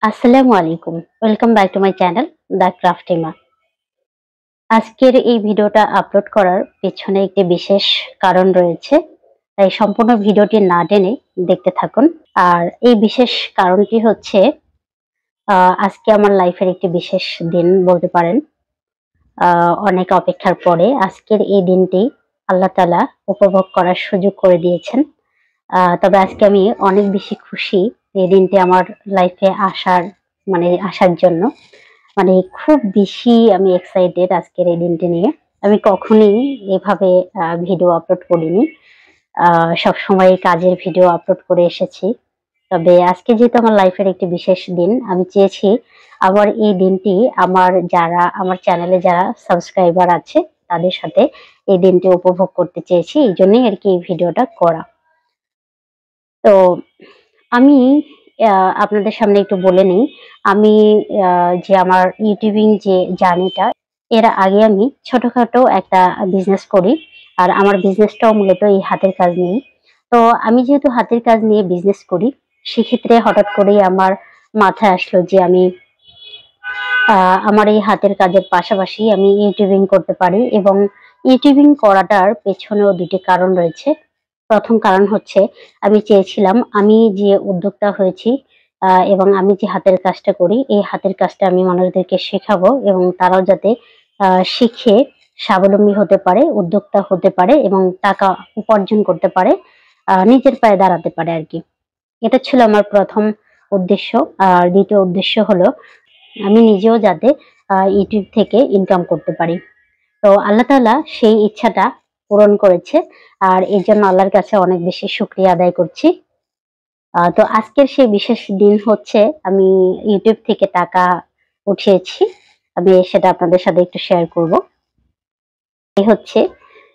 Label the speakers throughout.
Speaker 1: আসসালামু আলাইকুম। Welcome back to my channel the Craftima. আজকের এই ভিডিওটা আপলোড করার পেছনে একটি বিশেষ কারণ রয়েছে। তাই সম্পূর্ণ ভিডিওটি না টেনে দেখতে থাকুন। আর এই বিশেষ কারণটি হচ্ছে আজকে আমার লাইফের একটি বিশেষ দিন বলতে পারেন। অনেক অপেক্ষার পরে আজকের এই দিনটি আল্লাহ তাআলা উপভোগ করার সুযোগ করে দিয়েছেন। তবে আজকে আমি অনেক বেশি খুশি এই দিনটি আমার লাইফে আসার জন্য। মানে খুব বেশি আমি এক্সাইটেড আজকের এই দিনটি নিয়ে। আমি কখনোই এভাবে ভিডিও আপলোড করিনি। সবসময় কাজের ভিডিও আপলোড করে এসেছি। তবে আজকে যেহেতু আমার লাইফের একটি বিশেষ দিন, আমি চেয়েছি আমার এই দিনটি আমার চ্যানেলে যারা সাবস্ক্রাইবার আছে তাদের সাথে এই দিনটি উপভোগ করতে চেয়েছি। এইজন্যই আরকি এই ভিডিওটা করা। তো আমি আপনাদের সামনে একটু বলে নিই, আমি যে আমার ইউটিউবিং যে জার্নিটা, এর আগে আমি ছোটখাটো একটা বিজনেস করি। আর আমার বিজনেসটাও মূলত এই হাতের কাজ নিয়েই। তো আমি যেহেতু হাতের কাজ নিয়ে বিজনেস করি, সেক্ষেত্রে হঠাৎ করেই আমার মাথায় আসলো যে আমি আমার এই হাতের কাজের পাশাপাশি আমি ইউটিউবিং করতে পারি, এবং ইউটিউবিং করাটার পেছনেও দুটি কারণ রয়েছে। প্রথম কারণ হচ্ছে আমি চেয়েছিলাম আমি যে উদ্যোক্তা হয়েছি এবং আমি যে হাতের কাজটা করি, এই হাতের কাজটা আমি মানুষদেরকে শেখাবো এবং তারাও যাতে শিখে স্বাবলম্বী হতে পারে, উদ্যোক্তা হতে পারে এবং টাকা উপার্জন করতে পারে, নিজের পায়ে দাঁড়াতে পারে আরকি। এটা ছিল আমার প্রথম উদ্দেশ্য। আর দ্বিতীয় উদ্দেশ্য হলো আমি নিজেও যাতে ইউটিউব থেকে ইনকাম করতে পারি। তো আল্লাহ তাআলা সেই ইচ্ছাটা পূরণ করেছে। আর এজন্য আল্লাহর কাছে অনেক বেশি শুকরিয়া আদায় করছি। তো আজকের সেই বিশেষ দিন হচ্ছে আমি ইউটিউব থেকে টাকা উঠিয়েছি। আমি সেটা আপনাদের সাথে একটু শেয়ার করব। এই হচ্ছে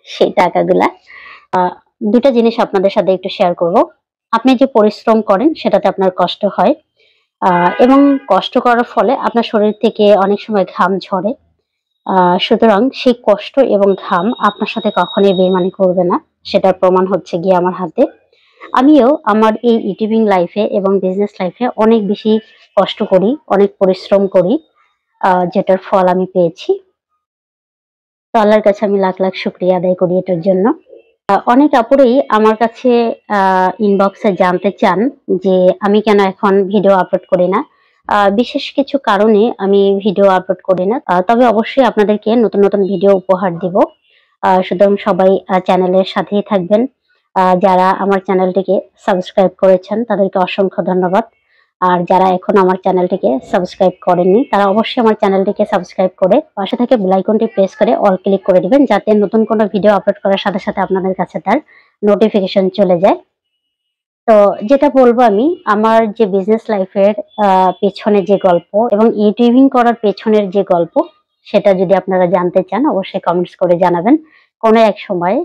Speaker 1: সেই টাকাগুলা। আ ২ টা জিনিস আপনাদের সাথে একটু শেয়ার করব। আপনি যে পরিশ্রম করেন সেটাতে আপনার কষ্ট হয়। এবং কষ্ট করার ফলে আপনার শরীর থেকে অনেক সময় ঘাম ঝরে। আ সুতরাং সেই কষ্ট এবং ঘাম আপনার সাথে কখনোই বেইমানি করবে না। সেটার প্রমাণ হচ্ছে গিয়ে আমার হাতে। আমিও আমার এই ইউটিউবিং লাইফে এবং বিজনেস লাইফে অনেক বেশি কষ্ট করি, অনেক পরিশ্রম করি, যেটার ফল আমি পেয়েছি। তো আল্লাহর কাছে আমি লাখ, লাখ শুকরিয়া আদায় করি এটার জন্য। অনেক আপুরাই আমার কাছে ইনবক্সে জানতে চান যে আমি কেন এখন ভিডিও আপলোড করি না। বিশেষ কিছু কারণে আমি ভিডিও আপলোড করি না। তবে অবশ্যই আপনাদেরকে নতুন, নতুন ভিডিও উপহার দিব। সুতরাং সবাই চ্যানেলের সাথেই থাকবেন। যারা আমার চ্যানেলটিকে সাবস্ক্রাইব করেছেন তাদেরকে অসংখ্য ধন্যবাদ। আর যারা এখনো আমার চ্যানেলটিকে সাবস্ক্রাইব করেননি তারা অবশ্যই আমার চ্যানেলটিকে সাবস্ক্রাইব করে পাশে থেকে বেল আইকনটি প্রেস করে অল ক্লিক করে দিবেন, যাতে নতুন কোনো ভিডিও আপলোড করার সাথে সাথে আপনাদের কাছে তার নোটিফিকেশন চলে যায়। তো যেটা বলবো আমি, আমার যে বিজনেস লাইফের পেছনে যে গল্প এবং ইউটিউবিং করার পেছনের যে গল্প, সেটা যদি আপনারা জানতে চান অবশ্যই কমেন্টস করে জানাবেন। কোনো এক সময়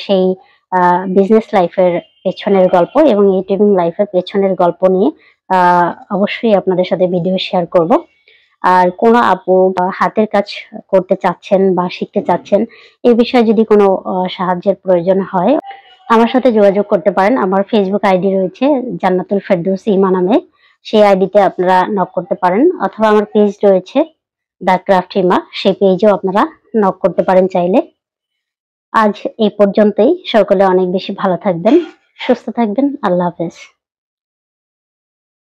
Speaker 1: সেই বিজনেস লাইফের পেছনের গল্প এবং ইউটিউবিং লাইফের পেছনের গল্প নিয়ে আ অবশ্যই আপনাদের সাথে ভিডিও শেয়ার করব। আর কোনো আপু হাতের কাজ করতে চাচ্ছেন বা শিখতে চাচ্ছেন, এই বিষয়ে যদি কোনো সাহায্যের প্রয়োজন হয়, আমার সাথে যোগাযোগ করতে পারেন। আমার ফেসবুক আইডি রয়েছে জান্নাতুল ফেরদৌস ইমা নামে। সেই আইডিতে আপনারা নক করতে পারেন, অথবা আমার পেজ রয়েছে দ্য ক্রাফট ইমা, সেই পেজেও আপনারা নক করতে পারেন চাইলে। আজ এই পর্যন্তই। সকলে অনেক বেশি ভালো থাকবেন, সুস্থ থাকবেন। আল্লাহ হাফেজ।